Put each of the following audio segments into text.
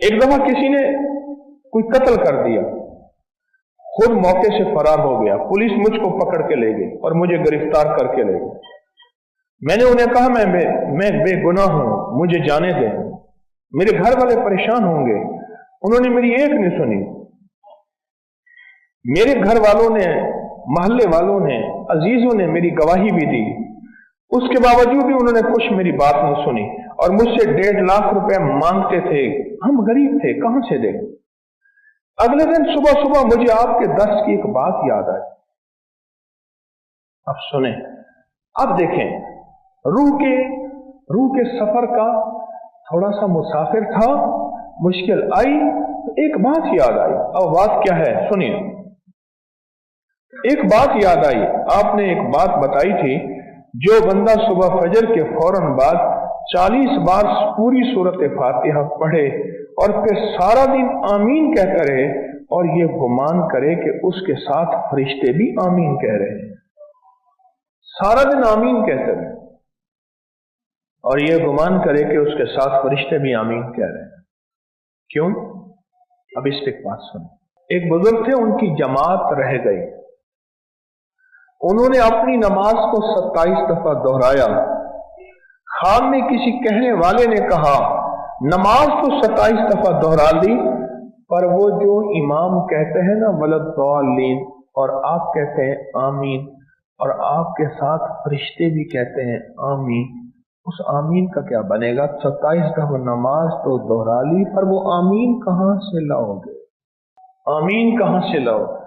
एक दफा किसी ने कोई कत्ल कर दिया, खुद मौके से फरार हो गया, पुलिस मुझको पकड़ के ले गई और मुझे गिरफ्तार करके ले गई। मैंने उन्हें कहा मैं बेगुनाह हूं, मुझे जाने दें, मेरे घर वाले परेशान होंगे। उन्होंने मेरी एक नहीं सुनी। मेरे घर वालों ने, मोहल्ले वालों ने, अजीजों ने मेरी गवाही भी दी, उसके बावजूद भी उन्होंने कुछ मेरी बात नहीं सुनी और मुझसे 1.5 लाख रुपए मांगते थे। हम गरीब थे, कहां से दें। अगले दिन सुबह सुबह मुझे आपके दर्स की एक बात याद आई। अब सुने, अब देखें, रूह के सफर का थोड़ा सा मुसाफिर था, मुश्किल आई तो एक बात याद आई। अब बात क्या है सुनिए। एक बात याद आई, आपने एक बात बताई थी, जो बंदा सुबह फजर के फौरन बाद 40 बार पूरी सूरत फातिहा पढ़े और फिर सारा दिन आमीन कहता रहे और ये गुमान करे कि उसके साथ फरिश्ते भी आमीन कह रहे हैं, सारा दिन आमीन कहते रहे और ये गुमान करे कि उसके साथ फरिश्ते भी आमीन कह रहे हैं। क्यों? अब इस पे बात सुनो। एक बुजुर्ग थे, उनकी जमात रह गई। उन्होंने अपनी नमाज को 27 दफा दोहराया। खान में किसी कहने वाले ने कहा, नमाज तो 27 दफा दोहरा ली, पर वो जो इमाम कहते हैं ना वलद्दालीन, और आप कहते हैं आमीन, और आपके साथ फरिश्ते भी कहते हैं आमीन, उस आमीन का क्या बनेगा? 27 दफा नमाज तो दोहरा ली, पर वो आमीन कहां से लाओगे? आमीन कहां से लाओगे?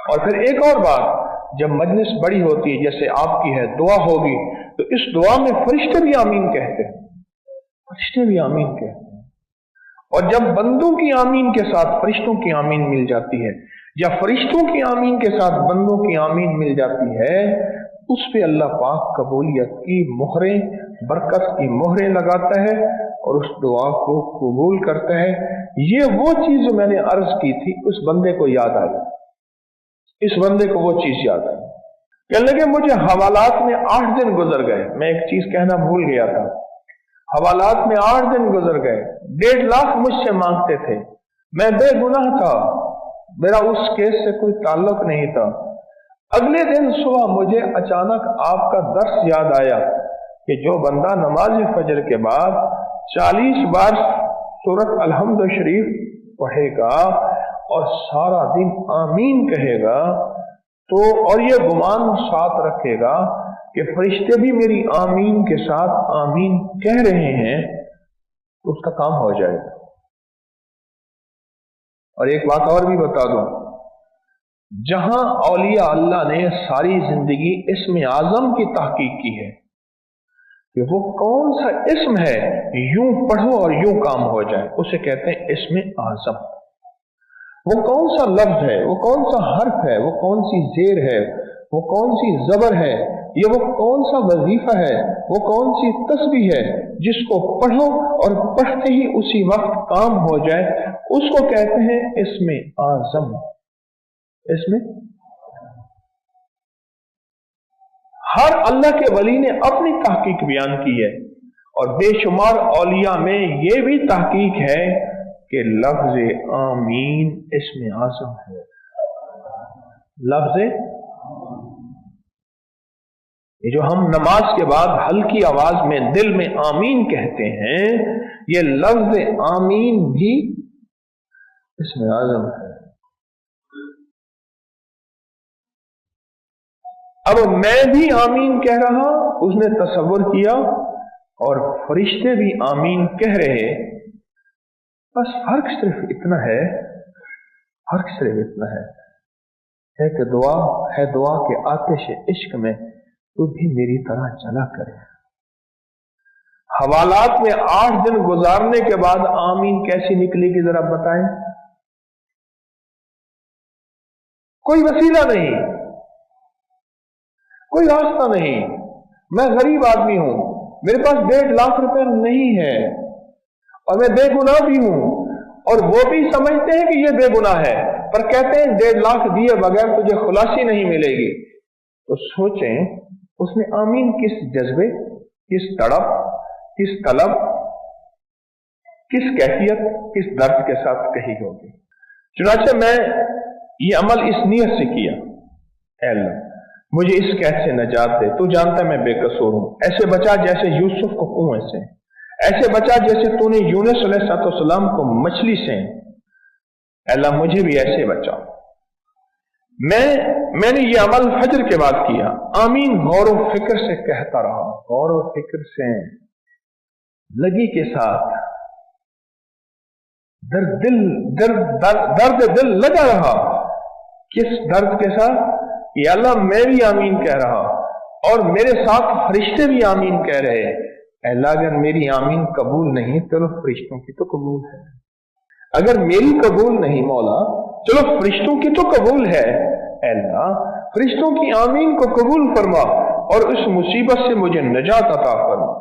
और फिर एक और बात, जब मजलिस बड़ी होती है जैसे आपकी है, दुआ होगी, तो इस दुआ में फरिश्ते भी आमीन कहते हैं, फरिश्ते भी आमीन कहते हैं। और जब बंदों की आमीन के साथ फरिश्तों की आमीन मिल जाती है, या फरिश्तों की आमीन के साथ बंदों की आमीन मिल जाती है, उस पे अल्लाह पाक कबूलियत की मोहरें, बरकत की मोहरें लगाता है और उस दुआ को कबूल करता है। ये वो चीज जो मैंने अर्ज की थी, उस बंदे को याद आई, इस बंदे को वो चीज याद आई। कहने लगे मुझे हवालात में 8 दिन गुजर गए। मैं एक चीज कहना भूल गया था, हवालात में 8 दिन गुजर गए, 1.5 लाख मुझसे मांगते थे, मैं बेगुनाह था, मेरा उस केस से कोई ताल्लुक नहीं था। अगले दिन सुबह मुझे अचानक आपका दर्स याद आया कि जो बंदा नमाज फजर के बाद 40 बार सूरत अलहम्द शरीफ पढ़ेगा और सारा दिन आमीन कहेगा, तो और ये गुमान साथ रखेगा कि फरिश्ते भी मेरी आमीन के साथ आमीन कह रहे हैं, तो उसका काम हो जाएगा। और एक बात और भी बता दूं, जहां औलिया अल्लाह ने सारी जिंदगी इस्म आजम की तहकीक की है कि वो कौन सा इस्म है, यूं पढ़ो और यूं काम हो जाए, उसे कहते हैं इस्म आजम। वो कौन सा लफ्ज है, वो कौन सा हर्फ है, वो कौन सी जेर है, वो कौन सी जबर है, ये वो कौन सा वजीफा है, वो कौन सी तस्बीह है, जिसको पढ़ो और पढ़ते ही उसी वक्त काम हो जाए, उसको कहते हैं इस्म आजम। इसमें हर अल्लाह के वली ने अपनी तहकीक बयान की है और बेशुमार औलिया में ये भी तहकीक है कि लफ्ज आमीन इस्म आज़म है। लफ्ज ये जो हम नमाज के बाद हल्की आवाज में दिल में आमीन कहते हैं, ये लफ्ज आमीन भी इस्म आज़म है। अब मैं भी आमीन कह रहा, उसने तसव्वुर किया, और फरिश्ते भी आमीन कह रहे, बस फर्क सिर्फ इतना है, फर्क सिर्फ इतना है कि दुआ के आतिश इश्क में तू भी मेरी तरह चला करे। हवालात में 8 दिन गुजारने के बाद आमीन कैसी निकलेगी जरा बताएं। कोई वसीला नहीं, कोई रास्ता नहीं। मैं गरीब आदमी हूं, मेरे पास 1.5 लाख रुपए नहीं है और मैं बेगुनाह भी हूं, और वो भी समझते हैं कि ये बेगुनाह है, पर कहते हैं 1.5 लाख दिए बगैर तुझे खुलासी नहीं मिलेगी। तो सोचें उसने आमीन किस जज्बे, किस तड़प, किस तलब किस कैफियत, किस दर्द के साथ कही होगी। चुनांचे मैं ये अमल इस नीयत से किया, ऐ अल्लाह मुझे इस कैद से नजात दे, तू जानता है मैं बेकसूर हूं, ऐसे बचा जैसे यूसुफ को कुएं से, ऐसे बचा जैसे तूने यूनुस अलैहिस्सलाम को मछली से, अल्लाह मुझे भी ऐसे बचाओ। मैंने ये अमल फजर के बाद किया। आमीन गौर व फिक्र से कहता रहा, गौर व फिक्र से, लगी के साथ, दर्द दिल लगा रहा। किस दर्द के साथ? या अल्लाह मैं भी आमीन कह रहा और मेरे साथ फरिश्ते भी आमीन कह रहे। अल्लाह अगर मेरी आमीन कबूल नहीं चलो फरिश्तों की तो कबूल है, अगर मेरी कबूल नहीं मौला चलो फरिश्तों की तो कबूल है। अल्लाह फरिश्तों की आमीन को कबूल फरमा और उस मुसीबत से मुझे नजात अता फरमा।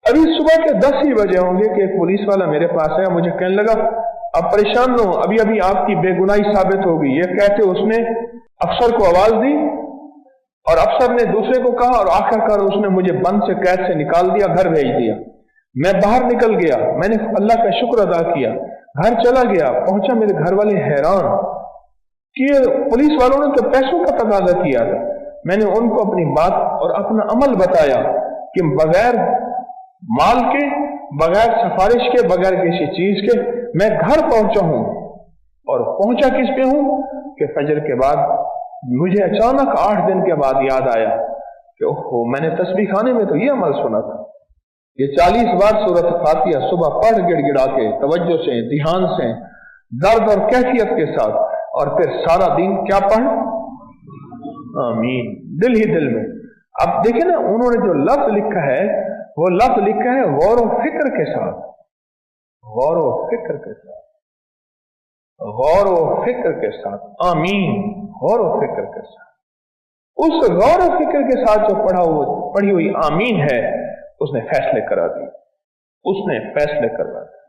अभी सुबह के 10 ही बजे होंगे कि एक पुलिस वाला मेरे पास आया, मुझे कहने लगा आप परेशान न हो, अभी अभी आपकी बेगुनाही साबित होगी। ये कहते उसने अफसर को आवाज दी और अफसर ने दूसरे को कहा और आखिरकार उसने मुझे बंद से कैद से निकाल दिया, घर भेज दिया। मैं बाहर निकल गया, मैंने अल्लाह का शुक्र अदा किया, घर चला गया, पहुंचा मेरे घर वाले हैरान कि पुलिस वालों ने तो पैसों का तकाजा किया था। मैंने उनको अपनी बात और अपना अमल बताया कि बगैर माल के, बगैर सिफारिश के, बगैर किसी चीज के मैं घर पहुंचा हूं। और पहुंचा किस पे हूं कि फजर के बाद मुझे अचानक 8 दिन के बाद याद आया कि ओहो मैंने तस्बीह खाने में तो ये अमल सुना था। ये 40 बार सूरत फातिहा सुबह पढ़ गिड़गिड़ा के तवज्जो से, ध्यान से, दर्द और कैफियत के साथ, और फिर सारा दिन क्या पढ़, आमीन, दिल ही दिल में। अब देखें ना, उन्होंने जो लफ्ज लिखा है वो लफ्ज लिखा है गौर व फिक्र के साथ, गौर व फिक्र के साथ, गौर व फिक्र के साथ, आमीन, गौर व फिक्र के साथ। उस गौर व फिक्र के साथ जो पढ़ी हुई आमीन है उसने फैसले करा दिए, उसने फैसले करवा दिए।